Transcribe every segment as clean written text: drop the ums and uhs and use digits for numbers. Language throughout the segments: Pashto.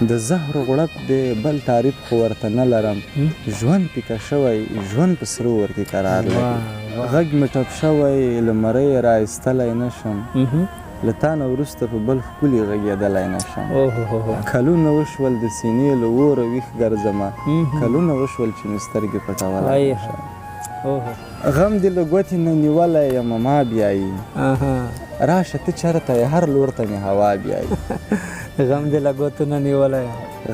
د زهر غړپ دی بل تعریف خو ورته نه لرم ژوند پیکه شوی ژوند په سرو ور کې قرار لري غږ مې ټپ شوی له مرۍ یې رایستلی نه شم له تا نه وروسته په بل ښکلي غږېدلی نه شم کلونه وشول د سینې له اوره ویښ ګرځمه کلونه وشول چې مې سترګې پټولی نه شم غم دې له ګوتې نه نیولی یم ما بیایي راشه ته چېرته یې هر لور ته مې هوا بیایي غم دې له ګوتو نه نیولی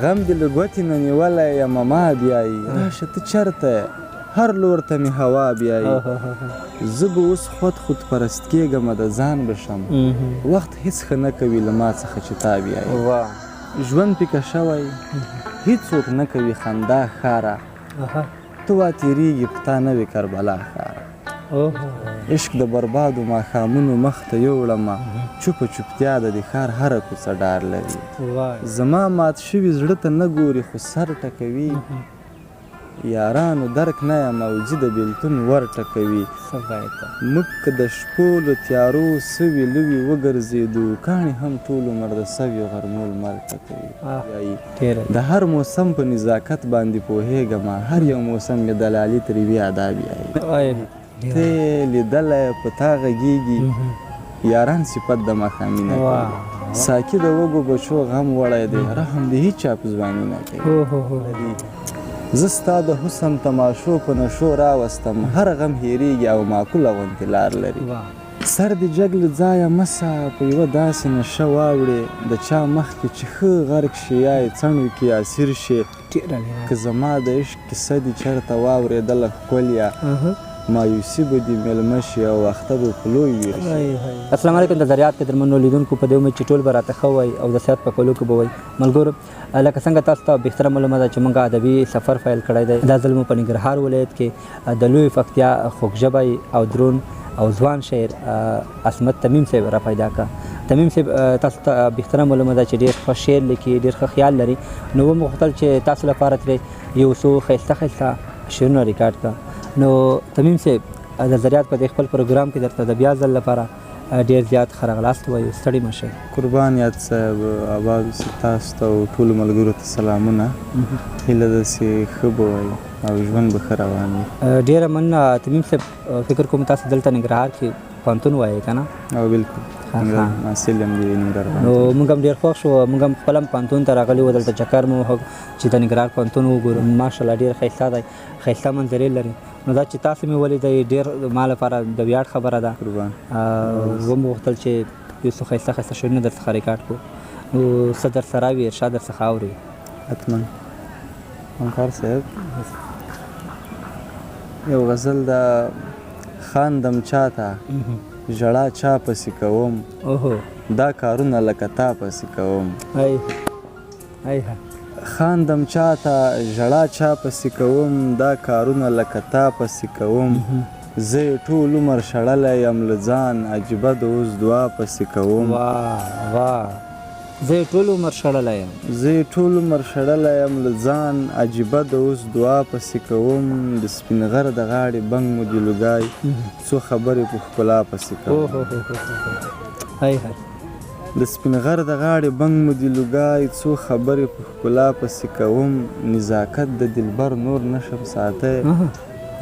غم دې له ګوتې نه نیولی یم ما بیایي راشه ته چېرته یې هر لور ته مې هوا بیایي زه به اوس خودپرست کېږمه د ځان به شم وخت هېڅ ښه نه کوي له ما څخه چې تا بیایي ژوند پیکه شوی هېڅوک نه کوي خندا ښاره ته وا تېرېږي په تا نوې کربلا ښاره عشق د بربادو ماښامونو مخ ته یوړمه چوپه چوپتیا د دې ښار هره کوڅه ډار لري زما مات شوي زړه ته نه ګوري خو سر ټکوي یارانو درک نه یم او ځي د بېلتون ور ټکوي موږ که د شپو له تیارو سوي لوي وګرځېدو کاڼي هم ټول عمر د سوي غرمو لمر ټکوي د هر موسم په نزاکت باندې پوهېږمه هر یو موسم مې دلالي ترې ادا بیایي ته یې لیدلی په تا غږېږي یاران صفت د ماښامي نه کوي ساقي د وږو بچو غم وړی دی رحم د هېچ چا په ځواني نه کوي زه ستا د حسن تماشو په نشو راوستم هر غم هېرېږي او معقوله غوندې لار لري سر دې جګ له ځایه مسه په یوه داسې نشه واوړې د چا مخ کې چې ښه غرق شي یا یې څڼو کې اسیر شي که زما د عشق کیسه دې چېرته واورېدله ښکليه مایوسي به دې میلمه شي او اخته به په لوی ویر شي السلام علیکم د ذریات قدرمنو لیدونکو په دې امید چې ټول به راته ښه وای او د صحت په کولو کې به وای ملګرو لکه څنګه تاسو ته بهتره معلومه ده چې موږ ادبي سفر پیل کړی دی دا ځل مو په ننګرهار ولایت کې د لوی پکتیا خوږژبی او درون او ځوان شاعر عصمت تمیم صاحب را پیدا کړه تمیم صاحب تاسو ته بهتره معلومه ده چې ډېر ښه شعر لیکي ډېر ښه خیال لري نو ومو غوښتل چې تاسو لپاره ترې یو څو ښایسته شعرونه ریکارډ کړه نو تمیم صاحب د ذریات په دې خپل پروګرام کې درته د بیا ځل لپاره ډېر زیات ښه راغلاست وایو ستړي مه شئ قربان یاد صاحب آباد اوسئ تاسو ته او ټولو ملګرو ته سلامونه هیله ده چې ښه به وایي او ژوند به ښه روان وي ډېره مننه تمیم صاحب فکر کوم تاسو دلته ننګرهار کې پوهنتون وایي که نه او بالکل محصل یم د ننګرهار نو موږ هم ډېر خوښ شو موږ هم خپل هم پوهنتون ته راغلي وو دلته چکر مو چې د ننګرهار پوهنتون وګورو ماشاءالله ډېر ښایسته دی ښایسته منظرې لري نو دا چې تاسو مې ولیدئ ډېر ما لپاره د ویاړ خبره ده ومو غوښتل چې یو څو ښایسته ښایسته شعرونه درڅخه ریکارډ کړو نو څه درسره وي ارشاد درڅخه اوري حتما همکار صاحب یو غزل ده خاندم چاته ژړا چا پسې کوم دا کارونه لکه تا پسې کوم خاندم چاته ژړا چا پسې کوم دا کارونه لکه تا پسې کوم زه یې ټول عمر شړلی یم له ځان عجیبه د اوس دعا پسې کوم زه یې ټول عمر شړلی یم زه یې ټول عمر شړلی یم له ځان عجیبه د اوس دعا پسې کوم د سپین غر د غاړې بنګ مو د لوګای څو خبرې په ښکلا پسې کوم د سپین غر د غاړې بنګ مو د لوګای څو خبرې په ښکلا پسې کوم نزاکت د دلبر نور نشم ساتی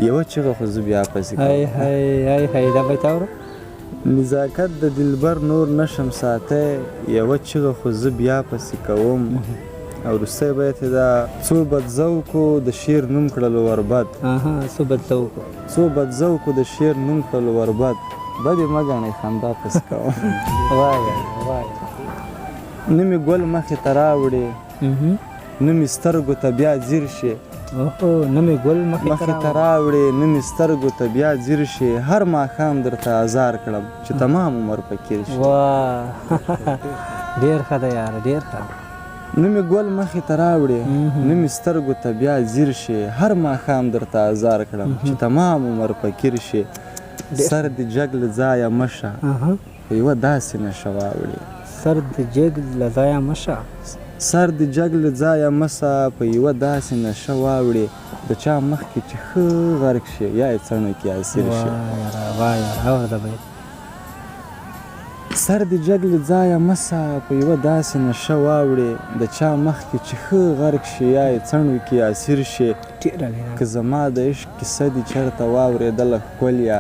یوه چیغه خو زه بیا پسې کوم دا بیت اوره نزاکت د دلبر نور نشم ساتی یوه چیغه خو زه بیا پسې کوم او وروستی بیت یې دا څو بدذوقو د شعر نوم کړلو وربد څو بدذوقو د شعر نوم کړلو وربد بد یې مه ګڼئ خندا پسې کوم نه مې ګل مخې ته راوړې نه مې سترګو ته بیا ځیر شي نه مې ګل مخې ته راوړې نه مې سترګو ته بیا ځیر شي هر ماښام درته ازار کړم چې تمام عمر فقیر شي ډېر ښه دی یاره ډېر ښه نه مې ګل مخې ته راوړې نه مې سترګو ته بیا ځیر شي هر ماښام درته ازار کړم چې تمام عمر فقیر شي سر دې جګ له ځایه مشه په یوه داسې نشه واوړې سر دې جګ له ځایه مشه سر دې جګ له ځایه مسه په یوه داسې نشه واوړې د چا مخ کې چې ښه غرق شي یا یې څڼو کې اسیر شي سر دې جګ له ځایه مسه په یوه داسې نشه واوړې د چا مخ کې چې ښه غرق شي یا یې څڼو کې اسیر شي که زما د عشق کیسه دې چېرته واورېدله ښکليه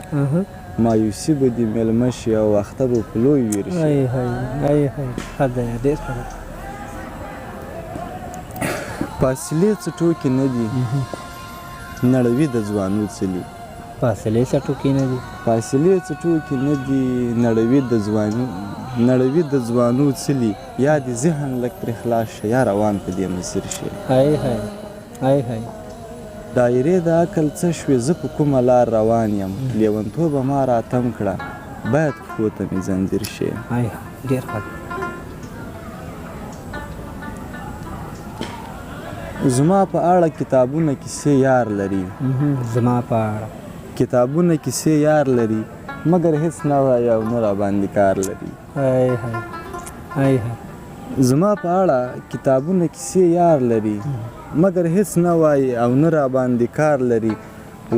مایوسي به دې میلمه شي او اختر به په لوی ویر شي فاصلې څه ټوکې نه دي نړوي د ځوانو څلي فاصلې څه ټوکې نه دي فاصلې څه ټوکې نه دي نړوي د ځوانو څلي یا دې ذهن لږ پرې خلاص شه یا روان په دې مسیر شي دایرې د عقل څه شوې زه په کومه لار روان یم لیونتوبه ما راتم کړه باید پښو ته مې زنځیر شي ډېر ښه زما په اړه کتابونه کیسې یار لري زما په اړه کتابونه کیسې یار لري مګر هیڅ نه وایي او نه راباندې کار لري زما په اړه کتابونه کیسې یار لري مګر هیڅ نه وایي او نه راباندې کار لري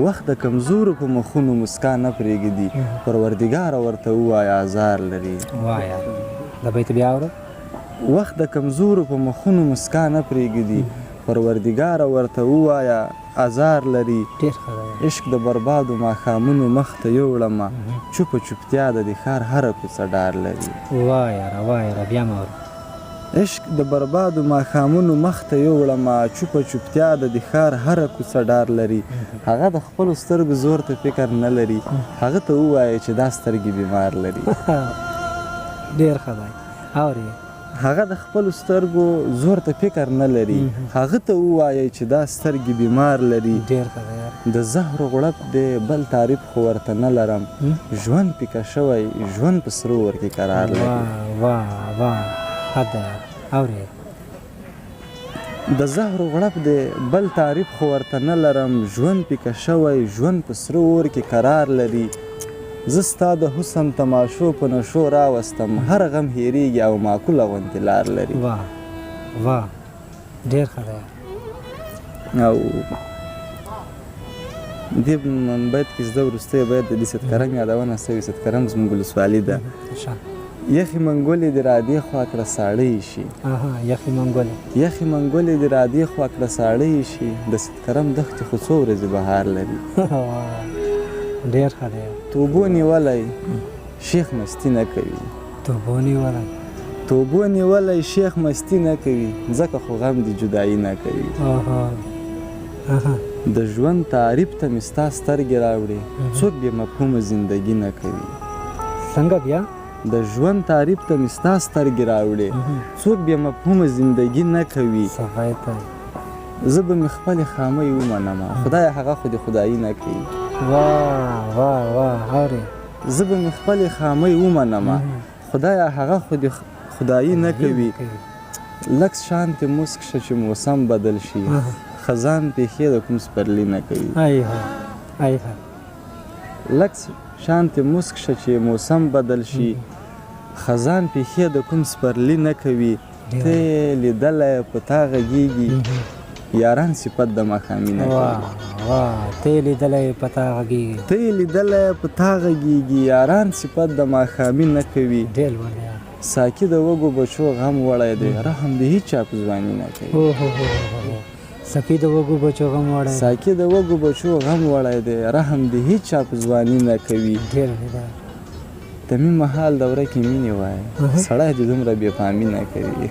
وخت د کمزورو په مخونو مسکا نه پرېږدي پروردګاره ورته ووایه ازار لري وایه دا بیت بیا اورو وخت د کمزورو په مخونو مسکا نه پرېږدي پروردګاره ورته ووایه ازار لري عشق د بربادو ماښامونو مخ ته یوړمه چوپه چوپتیا د دې ښار هره کوڅه ډار لري وایه بیا مه اورو عشق د بربادو ماښامونو مخ ته یوړمه چوپه چوپتیا د دې ښار هره کوڅه ډار لري هغه د خپلو سترګو زور ته فکر نه لري هغه ته ووایه چې دا سترګې بیمار لري ډېر ښه دی اورې هغه د خپلو سترګو زور ته فکر نه لري هغه ته ووایه چې دا سترګې بیمار لري ډېر ښه دی د زهرو غړپ دی بل تعریف خو ورته نه لرم ژوند پیکه شوی ژوند په سرو ورکې قرار لري ښه دی اورې د زهرو غړپ دی بل تعریف خو ورته نه لرم ژوند پیکه شوی ژوند په سرو اور کې قرار لري زه ستا د حسن تماشو په نشو راوستم هر غم هېرېږي او معقوله غوندې لار لري واه ډېر ښه دی او دې بیت کې زده وروستی بیت د دې سدکرم یادونه سوي سدکرم زموږ ولسوالي ده یخې منګولې دې را دې خوا کړه ساړه یې شي یخې منګولې دې را دې خوا کړه ساړه یې شي د سدکرم دښتې خو څو ورځې بهار لري ډېر ښه دی توبو نیولی شیخ مستی نه کوي توبو نیولی شیخ مستی نه کوي ځکه خو غم دې جدایي نه کوي د ژوند تعریف ته مې ستا سترګې راوړې څوک بې مفهومه زندګي نه کوي څنګه بیا د ژوند تعریف ته مې ستا سترګې راوړې څوک بې مفهومه زندګي نه کوي زه به مې خپلې خامۍ ومنمه خدایه هغه خو دې خدایي نه کوي اورې زه به مې خپلې خامۍ ومنمه خدایه هغه خو دې خدایي نه کوي لږ شانتې مسک شه چې موسم بدل شي خزان پیښې د کوم سپرلي نه کوي لږ شانتې مسک شه چې موسم بدل شي خزان پیښې د کوم سپرلي نه کوي ته یې لیدلی په تا غږېږي یاران صفت د ماښامي نه کوي ته یې لیدلی په تا غږېږي یاران صفت د ماښامي نه کوي ساقي د وږو بچو غم وړی دی رحم د هیچا په ځواني نه کوي ساقي د وږو بچو غم وړی دی رحم د هیچا په ځواني نه کوي تمیم محال دوره کې مینې وایه سړی دې دومره بېپامي نه کوي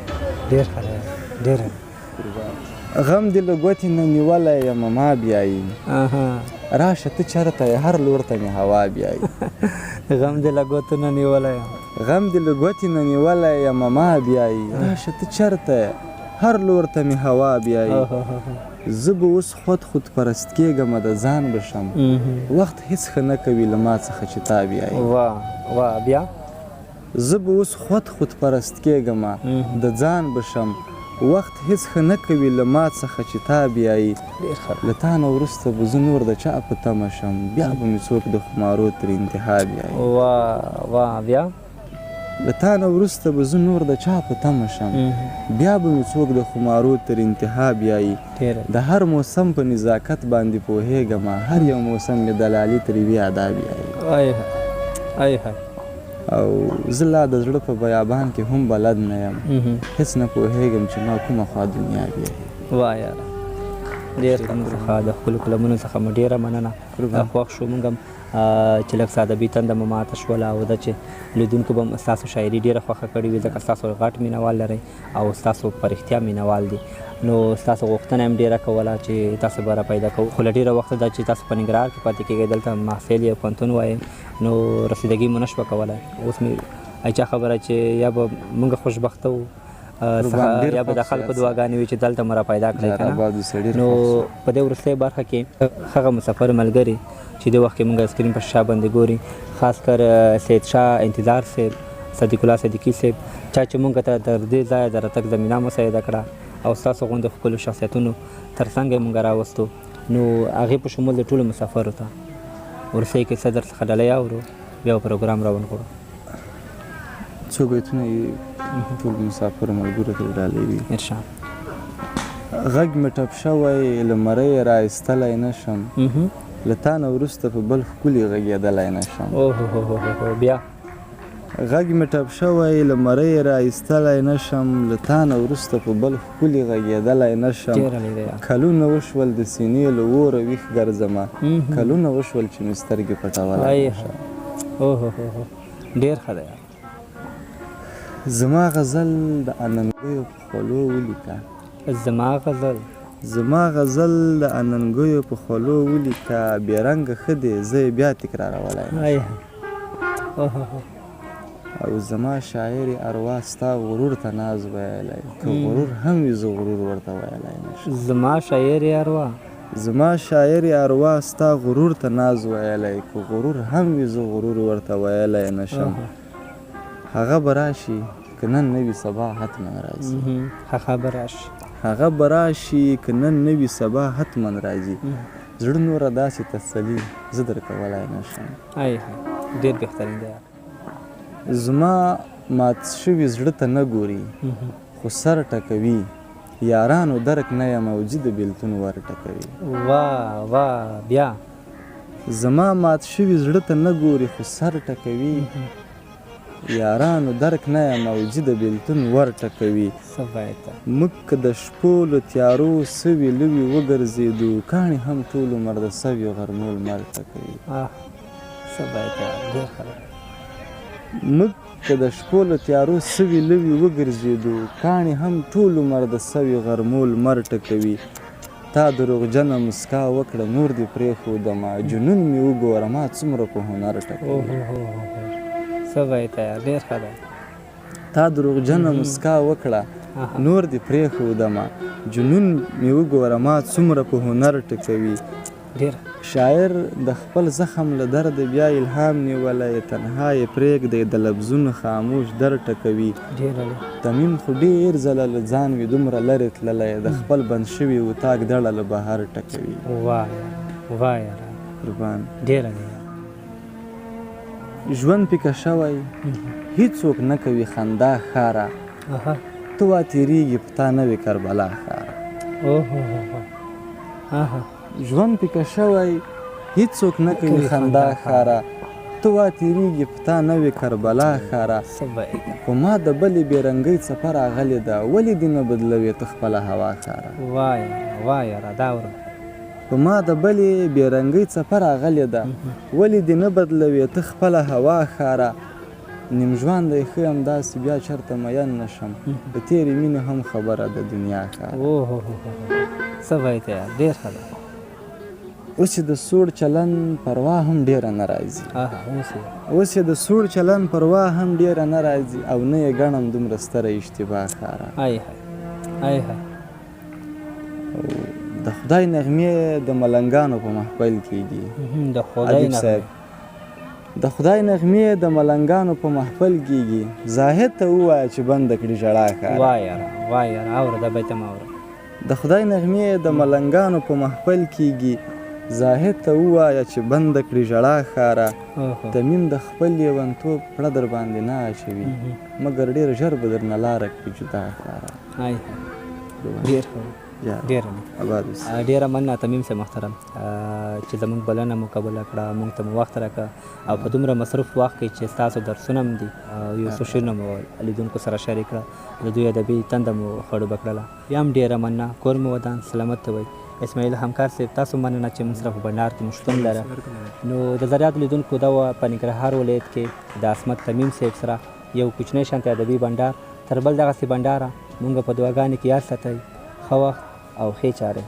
غم دې له ګوتې نه نیولی یم ما بیایي راشه ته چېرته یې هر لور ته مې هوا بیایي غم دې له ګوتې نه نیولی یم ما بیایي راشه ته چېرته یې هر لور ته مې هوا بیایي زه به اوس خود پرست کېږم د ځان به شم وخت هیڅ ښه نه کوي له ما څخه چې تا بیایي بیا زه به اوس خود پرست کېږم د ځان به شم وخت هیڅ ښه نه کوي له ما څخه چې تا بیایي له تا نه وروسته به زه نور د چا په تمه شم بیا به مې څوک د خمارو تر انتها بیایي بیا له تا نه وروسته به زه نور د چا په تمه شم بیا به مې څوک د خمارو تر انتها بیایي د هر موسم په نزاکت باندې پوهېږم هر یو موسم مې دلالي تر یوې ادا بیایي او زه لا د زړه په بیابان کې هم بلد نه یم هېڅ نه پوهېږم چې ما کومه خوا دنیا بیایي واه یاره ډېر ښه موږ څخه د خپلو کلمونو څخه مو ډېره مننه خوښ شو موږ هم چې لږ څه ادبي تنده مو ماته شوله او ده چې لیدونکو به هم ستاسو شاعري ډېره خوښه کړې وي ځکه ستاسو غټ مینوال لرئ او ستاسو په رښتیا مینوال دي نو ستاسو غوښتنه هم ډېره کوله چې تاسو به را پیدا کوو خو له ډېره وخته ده چې تاسو په ننګرهار کې پاتې کېږئ دلته محفل یا پوهنتون وایي نو رسیدګي مو نه شوه کولی اوس مې چا خبره چې یا به موږ خوشبخته وو یا به د خلکو دعاګانې وي چې دلته مو را پیدا کړئ که نه نو په دې وروستۍ برخه کې هغه مسافر ملګري چې د وخت کې موږ سکرین په شا باندې ګوري خاص کر سید شاه انتظار صاحب صدیق الله صدیقي صاحب چا چې موږ ته تر دې ځایه د راتګ زمینه مساعده کړه او ستاسو غوندې ښکلو شخصیتونو تر څنګ یې موږ راوستو نو هغې په شمول د ټولو مسافرو ته وروستۍ کې صدر څخه ډالۍ اورو بیا به پروګرام راونغاړو څو بیتونه یې ټول مسافرو ملګرو ته ډالۍ وي ارشاد غږ مې ټپ شوی له مرۍ را ایستلی نه شم له تا نه وروسته په بل ښکلي غږېدلی نه شم بیا غږ مې ټپ شوی له مرۍ را ایستلی نه شم له تا نه وروسته په بل ښکلي غږېدلی نه شم کلونه وشول د سینې له اوره ویښ ګرځمه کلونه وشول چې مې سترګې پټولی نه شم ډېر ښه دی زما غزل د اننګیو په خولو ولیکه زما غزل د اننګیو په خولو ولیکه بې رنګه ښه دی زه یې بیا تکرارولی او زما شاعر اروا ستا غرور ته ناز ویلی که غرور هم وي زه غرور ورته ویلی نه شم زما شاعر اروا ستا غرور ته ناز ویلی که غرور هم وي زه غرور ورته ویلی نه شم هغه به راشي که نن نه وي سبا حتما راځي هغه به راشي که نن نه وي سبا حتما راځي زړه نوره داسې تسلي زه درکولی نه شم ډېر بهترین دی زما مات شوي زړه ته نه ګوري خو سر ټکوي یارانو درک نه یم موجي د بېلتون ور ټکوي بیا زما مات شوي زړه ته نه ګوري خو سر ټکوي یارانو درک نه یم موجي د بېلتون ور ټکوي موږ که د شپو له تیارو سوي لوي وګرځېدو کاڼي هم ټول عمر د سوي غرمو لمر ټکوي موږ که د شپو له تیارو سوي لوي وګرځېدو کاڼي هم ټول عمر د سوي غرمو لمر ټکوي تا دروغجنه مسکا وکړه نور دې پرېښودمه جنون مې وګوره ما څومره په هنر ټکوي تا دروغجنه مسکا وکړه نور دې پرېښودمه جنون مې وګوره ما څومره په هنر ټکوي شاعر د خپل زخم له درده بیا الهام نیولی تنها یې پرېږدی د لفظونو خاموش در ټکوي تمیم خو ډېر ځله له ځان وي دومره لرې تللی د خپل بند شوي اتاق دړه له بهر ټکوي قربان ژوند پیکه شوی هیڅوک نه کوي خندا ښاره ته وا تېرېږي په تا نوې کربلا ښاره ژوند پیکه شوی هیڅوک نه کوي خندا ښاره ته وا تېرېږي په تا نوې کربلا ښاره خو ما د بلې بې رنګۍ څپه راغلې ده ولې دې نه بدلوې ته خپله هوا ښاره په ما د بلې بې رنګۍ څپه راغلې ده ولې دې نه بدلوې ته خپله هوا ښاره نیم ژوند دی ښه همداسې بیا چېرته مین نه شم د تېرې مینې هم خبره د دنیا ښاره اوس یې د سوړ چلن پروا هم ډېره نه راځي اوس یې د سوړ چلن پروا هم ډېره نه راځي او نه یې ګڼم دومره ستره اشتباه ښاره د خدای نغمې د ملنګانو په محفل کېږي ادیب صاحب د خدای نغمې د ملنګانو په محفل کېږي زاهد ته ووایه چې بنده کړي ژړا ښاره د خدای نغمې د ملنګانو په محفل کېږي زاهد ته ووایه چې بنده کړي ژړا ښاره تمیم د خپل لیونتوب پړه در باندې نه اچوي مګر ډېر ژر به درنه لاره کړي جدا ښاره ډېره آباد اوسې. ډېره مننه تمیم صاحب محترم چې زموږ بلنه مو قبوله کړه، موږ ته مو وخت راکړه او په دومره مصروف وخت کې چې ستاسو درسونه هم دي او یو څو شعرونه مو لیدونکو سره شریک کړه، د دوی ادبي تنده مو خړوبه کړله. بیا هم ډېره مننه. کور مو ودان سلامت ته وایي. اسماعیل همکار صاحب تاسو مننه چې موږ سره په بنډار کې مو شتون لره. نو د ذریعات لیدونکو دا وه په ننګرهار ولایت کې د عصمت تمیم صاحب سره یو کوچنی شانتې ادبي بنډار. تر بل دغسې بنډاره مونږ په دعاګانې کې یاد ساتئ. ښه وخت او ښې چارې.